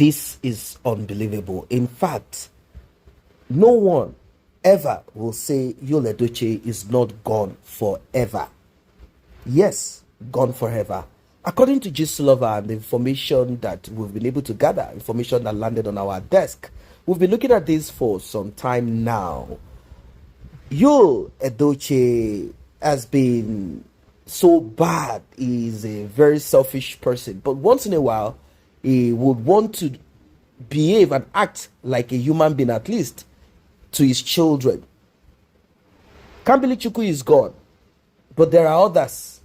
This is unbelievable. In fact, no one ever will say Yul Edochie is not gone forever. Yes, gone forever. According to Gislova and the information that we've been able to gather, information that landed on our desk, we've been looking at this for some time now. Yul Edochie has been so bad. He's a very selfish person, but once in a while, he would want to behave and act like a human being, at least to his children. Kambili Chukwu is gone, but there are others.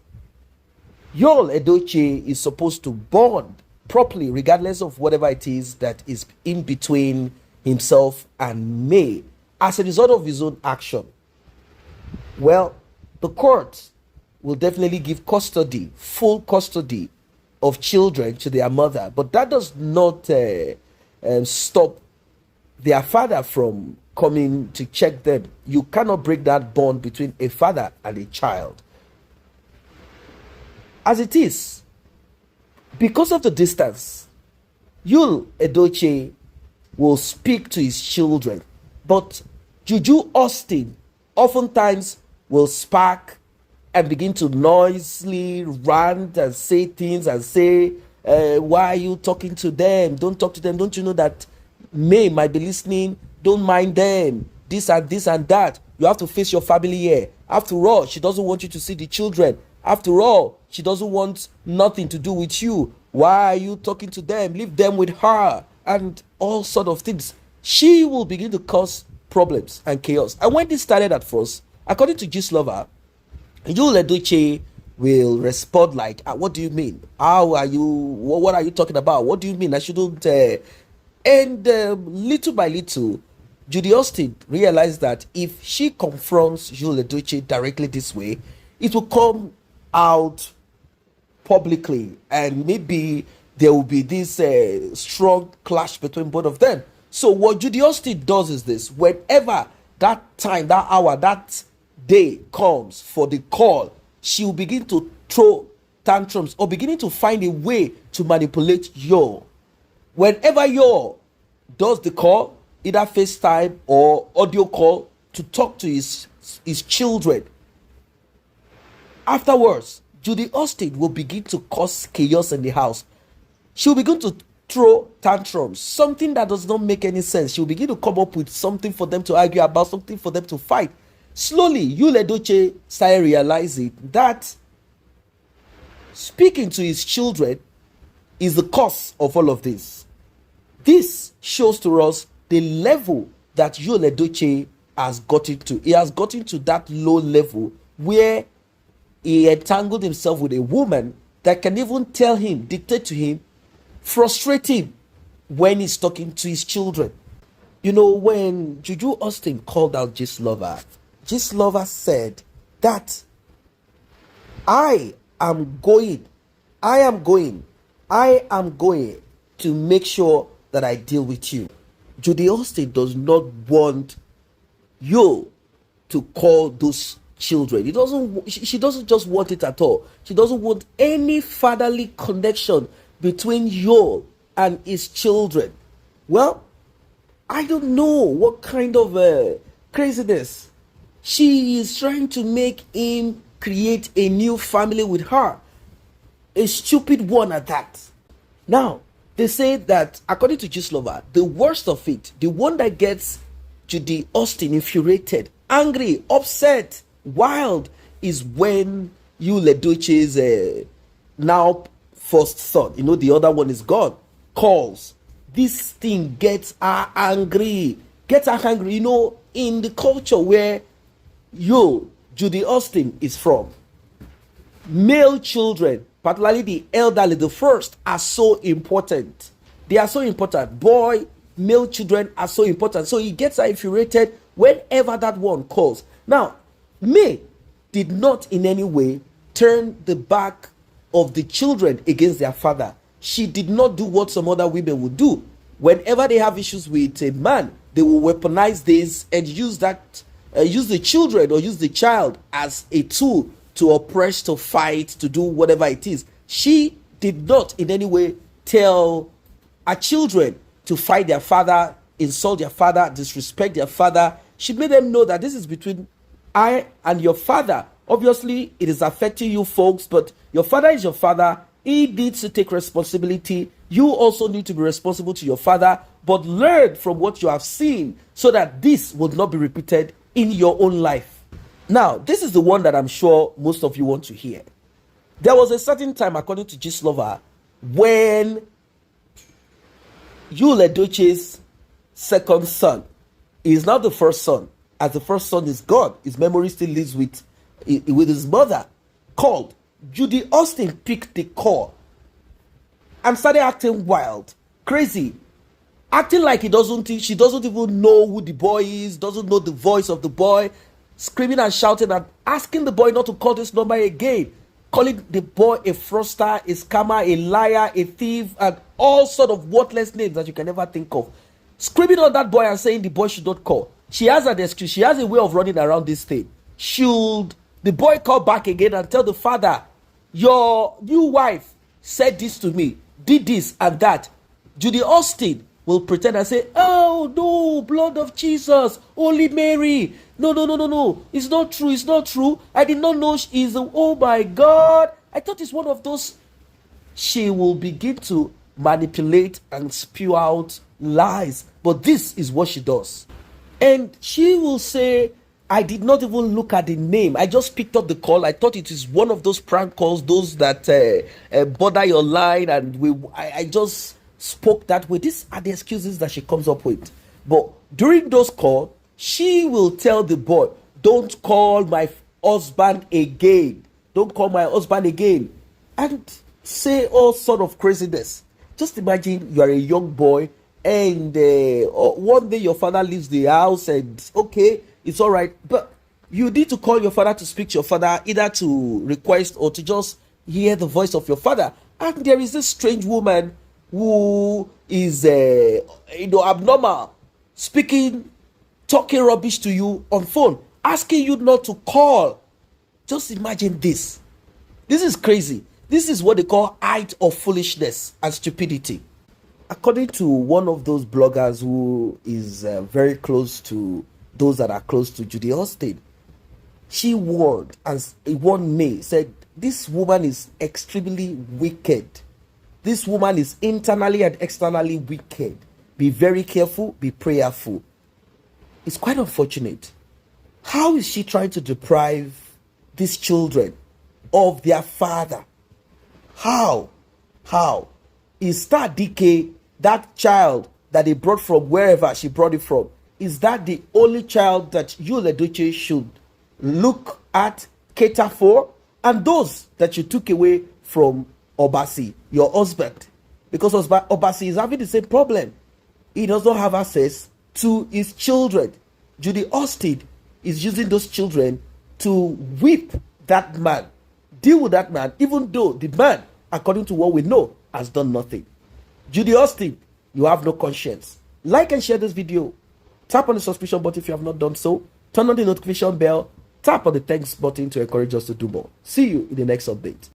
Yul Edochie is supposed to bond properly, regardless of whatever it is that is in between himself and May, as a result of his own action. Well, the court will definitely give custody, full custody of children to their mother, but that does not stop their father from coming to check them. You cannot break that bond between a father and a child. As it is, because of the distance, Yul Edochie will speak to his children, but Juju Austin oftentimes will spark and begin to noisily rant and say things and say, why are you talking to them? Don't talk to them. Don't you know that May might be listening? Don't mind them. This and that. You have to face your family here. After all, she doesn't want you to see the children. After all, she doesn't want nothing to do with you. Why are you talking to them? Leave them with her. And all sort of things. She will begin to cause problems and chaos. And when this started at first, according to Gislova, Yul Edochie will respond like, what do you mean? How are you? What are you talking about? What do you mean? I shouldn't. And little by little, Judy Austin realized that if she confronts Yul Edochie directly this way, it will come out publicly, and maybe there will be this strong clash between both of them. So what Judy Austin does is this: whenever that time, that hour, that day comes for the call, she will begin to throw tantrums or beginning to find a way to manipulate Yul. Whenever Yul does the call, either FaceTime or audio call, to talk to his children, afterwards, Judy Austin will begin to cause chaos in the house. She will begin to throw tantrums, something that does not make any sense. She will begin to come up with something for them to argue about, something for them to fight. Slowly, Yul Edochie started realizing that speaking to his children is the cause of all of this. This shows to us the level that Yul Edochie has gotten to. He has gotten to that low level where he entangled himself with a woman that can even tell him, dictate to him, frustrate him when he's talking to his children. You know, when Juju Austin called out Gislova said that I am going to make sure that I deal with you. Judy Austin does not want you to call those children. She doesn't just want it at all. She doesn't want any fatherly connection between Yul and his children. Well, I don't know what kind of craziness. She is trying to make him create a new family with her. A stupid one at that. Now, they say that, according to Gislova, the worst of it, the one that gets Judy Austin infuriated, angry, upset, wild, is when Yul Edochie's now first son, the other one is gone, calls. This thing gets her angry. In the culture where Judy Austin is from, male children, particularly the elderly, the first, are so important. They are so important. Male children are so important. So he gets her infuriated whenever that one calls. Now, May did not in any way turn the back of the children against their father. She did not do what some other women would do. Whenever they have issues with a man, they will weaponize this and use the children or use the child as a tool to oppress, to fight, to do whatever it is. She did not in any way tell her children to fight their father, insult their father, disrespect their father. She made them know that this is between I and your father. Obviously, it is affecting you folks, but your father is your father. He needs to take responsibility. You also need to be responsible to your father, but learn from what you have seen so that this would not be repeated in your own life. Now, this is the one that I'm sure most of you want to hear. There was a certain time, according to Gislover, when Edochie's second son is now the first son, as the first son is gone. His memory still lives with his mother, called Judy. Austin picked the call and started acting wild, crazy, acting like she doesn't even know who the boy is, doesn't know the voice of the boy, screaming and shouting and asking the boy not to call this number again, calling the boy a fraudster, a scammer, a liar, a thief, and all sort of worthless names that you can never think of. Screaming on that boy and saying the boy should not call. She has an excuse. She has a way of running around this thing. Should the boy call back again and tell the father, your new wife said this to me, did this and that, Judy Austin will pretend and say, oh no, blood of Jesus, Holy Mary, no, it's not true, it's not true, I did not know she is, oh my God, I thought it's one of those. She will begin to manipulate and spew out lies, but this is what she does. And she will say, I did not even look at the name. I just picked up the call. I thought it is one of those prank calls, those that bother your line, and I just spoke that way. These are the excuses that she comes up with. But during those calls, she will tell the boy, don't call my husband again. Don't call my husband again. And say all sort of craziness. Just imagine you are a young boy and one day your father leaves the house and okay, it's all right, but you need to call your father to speak to your father, either to request or to just hear the voice of your father. And there is this strange woman who is abnormal, speaking, talking rubbish to you on phone, asking you not to call. Just imagine this. This is crazy. This is what they call height of foolishness and stupidity. According to one of those bloggers who is very close to those that are close to Judy Austin, she warned me, said, this woman is extremely wicked. This woman is internally and externally wicked. Be very careful, be prayerful. It's quite unfortunate. How is she trying to deprive these children of their father? How? Is that DK, that child that they brought from wherever she brought it from, is that the only child that you, Edochie, should look at, cater for? And those that you took away from Obasi, your husband, because Obasi is having the same problem. He does not have access to his children. Judy Austin is using those children to whip that man, deal with that man, even though the man, according to what we know, has done nothing. Judy Austin, you have no conscience. Like and share this video. Tap on the subscription button if you have not done so. Turn on the notification bell. Tap on the thanks button to encourage us to do more. See you in the next update.